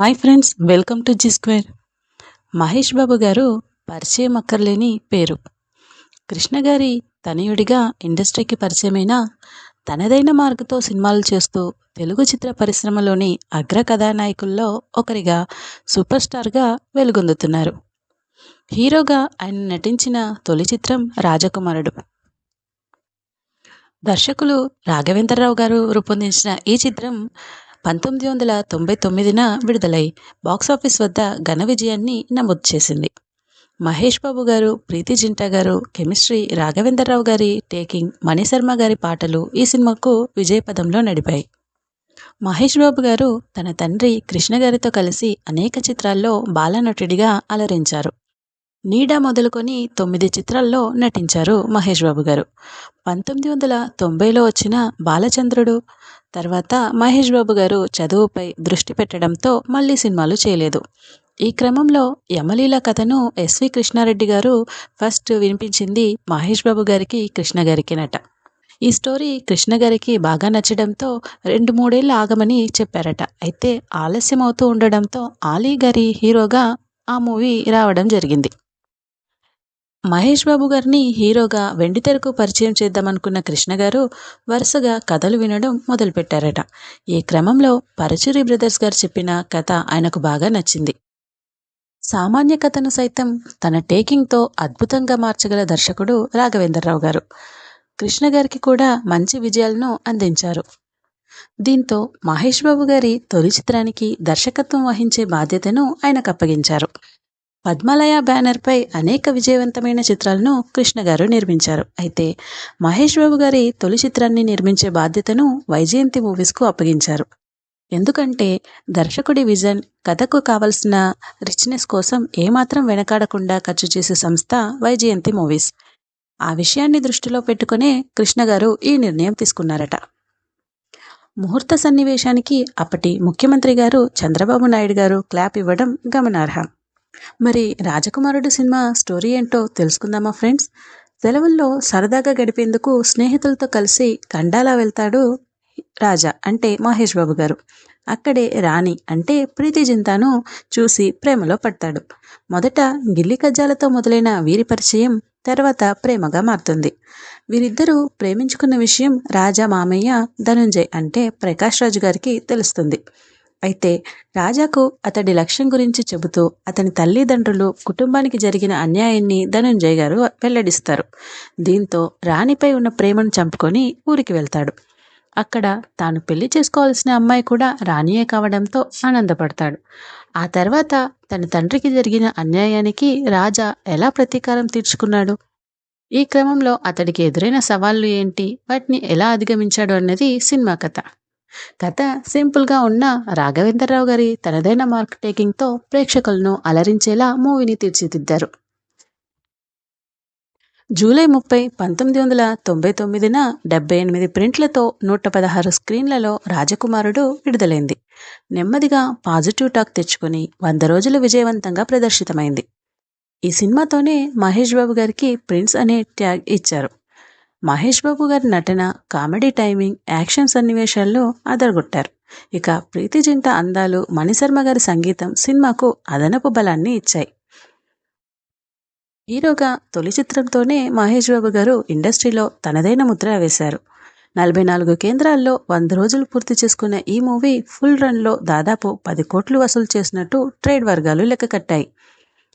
Hi friends, welcome to Zee Square. Mahesh Babu గారు పరిచయం అక్కర్లేని పేరు. కృష్ణ గారి తనయుడిగా ఇండస్ట్రీకి పరిచయమైన తనదైన మార్గంతో సినిమాలు చేస్తూ తెలుగు చిత్ర పరిశ్రమలోని అగ్ర కథానాయకుల్లో ఒకరిగా సూపర్ స్టార్గా వెలుగొందుతున్నారు. హీరోగా ఆయన నటించిన తొలి చిత్రం రాజకుమారుడు. దర్శకులు రాఘవేంద్రరావు గారు రూపొందించిన ఈ చిత్రం 1999న విడుదలై బాక్సాఫీస్ వద్ద ఘన విజయాన్ని నమోదు చేసింది. మహేష్ బాబు గారు, ప్రీతి జింటా గారు కెమిస్ట్రీ, రాఘవేంద్రరావు గారి టేకింగ్, మణిశర్మ గారి పాటలు ఈ సినిమాకు విజయపదంలో నడిపాయి. మహేష్ బాబు గారు తన తండ్రి కృష్ణ గారితో కలిసి అనేక చిత్రాల్లో బాలనటుడిగా అలరించారు. నీడ మొదలుకొని 9 చిత్రాల్లో నటించారు మహేష్ బాబు గారు. 1990లో వచ్చిన బాలచంద్రుడు తర్వాత మహేష్ బాబు గారు చదువుపై దృష్టి పెట్టడంతో మళ్ళీ సినిమాలు చేయలేదు. ఈ క్రమంలో యమలీల కథను ఎస్వి కృష్ణారెడ్డి గారు ఫస్ట్ వినిపించింది మహేష్ బాబు గారికి, కృష్ణ గారికి నట. ఈ స్టోరీ కృష్ణ గారికి బాగా నచ్చడంతో 2-3 ఏళ్ళు ఆగమని చెప్పారట. అయితే ఆలస్యం అవుతూ ఉండడంతో ఆలీ గారి హీరోగా ఆ మూవీ రావడం జరిగింది. మహేష్ బాబు గారిని హీరోగా వెండితెరకు పరిచయం చేద్దామనుకున్న కృష్ణ గారు వరుసగా కథలు వినడం మొదలుపెట్టారట. ఈ క్రమంలో పరచూరి బ్రదర్స్ గారు చెప్పిన కథ ఆయనకు బాగా నచ్చింది. సామాన్య కథను సైతం తన టేకింగ్తో అద్భుతంగా మార్చగల దర్శకుడు రాఘవేంద్రరావు గారు. కృష్ణ గారికి కూడా మంచి విజయాలను అందించారు. దీంతో మహేష్ బాబు గారి తొలి చిత్రానికి దర్శకత్వం వహించే బాధ్యతను ఆయనకు అప్పగించారు. పద్మాలయ బ్యానర్పై అనేక విజయవంతమైన చిత్రాలను కృష్ణ గారు నిర్మించారు. అయితే మహేష్ బాబు గారి తొలి చిత్రాన్ని నిర్మించే బాధ్యతను వైజయంతి మూవీస్కు అప్పగించారు. ఎందుకంటే దర్శకుడి విజన్, కథకు కావలసిన రిచ్నెస్ కోసం ఏమాత్రం వెనకాడకుండా ఖర్చు చేసే సంస్థ వైజయంతి మూవీస్. ఆ విషయాన్ని దృష్టిలో పెట్టుకునే కృష్ణ గారు ఈ నిర్ణయం తీసుకున్నారట. ముహూర్త సన్నివేశానికి అప్పటి ముఖ్యమంత్రి గారు చంద్రబాబు నాయుడు గారు క్లాప్ ఇవ్వడం గమనార్హం. మరి రాజకుమారుడు సినిమా స్టోరీ ఏంటో తెలుసుకుందామా ఫ్రెండ్స్? సెలవుల్లో సరదాగా గడిపేందుకు స్నేహితులతో కలిసి ఖండాలా వెళ్తాడు రాజా అంటే మహేష్ బాబు గారు. అక్కడే రాణి అంటే ప్రీతి జింతాను చూసి ప్రేమలో పడతాడు. మొదట గిల్లి కజ్జాలతో మొదలైన వీరి పరిచయం తర్వాత ప్రేమగా మారుతుంది. వీరిద్దరూ ప్రేమించుకున్న విషయం రాజా మామయ్య ధనుంజయ్ అంటే ప్రకాష్ రాజు గారికి తెలుస్తుంది. అయితే రాజాకు అతడి లక్ష్యం గురించి చెబుతూ అతని తల్లిదండ్రులు, కుటుంబానికి జరిగిన అన్యాయాన్ని ధనుంజయ్ గారు వెల్లడిస్తారు. దీంతో రాణిపై ఉన్న ప్రేమను చంపుకొని ఊరికి వెళ్తాడు. అక్కడ తాను పెళ్లి చేసుకోవాల్సిన అమ్మాయి కూడా రాణియే కావడంతో ఆనందపడతాడు. ఆ తర్వాత తన తండ్రికి జరిగిన అన్యాయానికి రాజా ఎలా ప్రతీకారం తీర్చుకున్నాడు, ఈ క్రమంలో అతడికి ఎదురైన సవాళ్లు ఏంటి, వాటిని ఎలా అధిగమించాడు అన్నది సినిమా కథ. కథ సింపుల్గా ఉన్న రాఘవేంద్రరావు గారి తనదైన మార్క్ టేకింగ్తో ప్రేక్షకులను అలరించేలా మూవీని తీర్చిదిద్దారు. జూలై 30, 1999న 78 ప్రింట్లతో 116 స్క్రీన్లలో రాజకుమారుడు విడుదలైంది. నెమ్మదిగా పాజిటివ్ టాక్ తెచ్చుకొని 100 రోజులు విజయవంతంగా ప్రదర్శితమైంది. ఈ సినిమాతోనే మహేష్ బాబు గారికి ప్రిన్స్ అనే ట్యాగ్ ఇచ్చారు. మహేష్ బాబు గారి నటన, కామెడీ టైమింగ్, యాక్షన్ సన్నివేశాల్లో అదరగొట్టారు. ఇక ప్రీతి జింట అందాలు, మణిశర్మ గారి సంగీతం సినిమాకు అదనపు బలాన్ని ఇచ్చాయి. హీరోగా తొలి చిత్రంతోనే మహేష్ బాబు గారు ఇండస్ట్రీలో తనదైన ముద్ర వేశారు. 44 కేంద్రాల్లో 100 రోజులు పూర్తి చేసుకున్న ఈ మూవీ ఫుల్ రన్లో దాదాపు 10 కోట్లు వసూలు చేసినట్టు ట్రేడ్ వర్గాలు లెక్కకట్టాయి.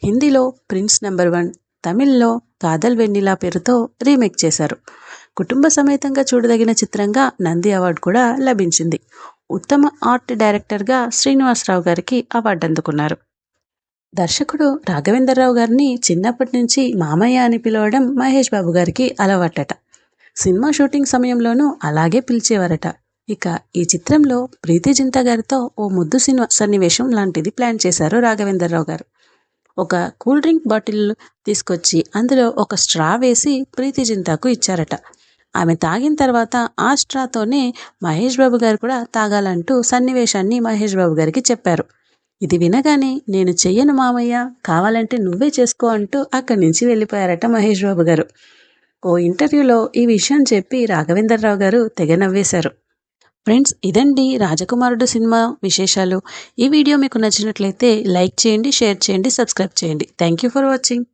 హిందీలో ప్రిన్స్ నెంబర్ 1, తమిళ్లో కాదల్ వెన్నెలా పేరుతో రీమేక్ చేశారు. కుటుంబ సమేతంగా చూడదగిన చిత్రంగా నంది అవార్డు కూడా లభించింది. ఉత్తమ ఆర్ట్ డైరెక్టర్గా శ్రీనివాసరావు గారికి అవార్డు అందుకున్నారు. దర్శకుడు రాఘవేంద్రరావు గారిని చిన్నప్పటి నుంచి మామయ్య అని పిలవడం మహేష్ బాబు గారికి అలవాటట. సినిమా షూటింగ్ సమయంలోనూ అలాగే పిలిచేవారట. ఇక ఈ చిత్రంలో ప్రీతి జింతా గారితో ఓ ముద్దు సన్నివేశం లాంటిది ప్లాన్ చేశారు రాఘవేంద్రరావు గారు. ఒక కూల్ డ్రింక్ బాటిల్ తీసుకొచ్చి అందులో ఒక స్ట్రా వేసి ప్రీతి జింతాకు ఇచ్చారట. ఆమె తాగిన తర్వాత ఆ స్ట్రాతోనే మహేష్ బాబు గారు కూడా తాగాలంటూ సన్నివేశాన్ని మహేష్ బాబు గారికి చెప్పారు. ఇది వినగానే నేను చెయ్యను మామయ్య, కావాలంటే నువ్వే చేసుకో అంటూ అక్కడి నుంచి వెళ్ళిపోయారట మహేష్ బాబు గారు. ఓ ఇంటర్వ్యూలో ఈ విషయం చెప్పి రాఘవేంద్రరావు గారు తెగ నవ్వేశారు. ఫ్రెండ్స్, ఇదండి రాజకుమారుడు సినిమా విశేషాలు. ఈ వీడియో మీకు నచ్చినట్లయితే లైక్ చేయండి, షేర్ చేయండి, సబ్స్క్రైబ్ చేయండి. Thank you for watching.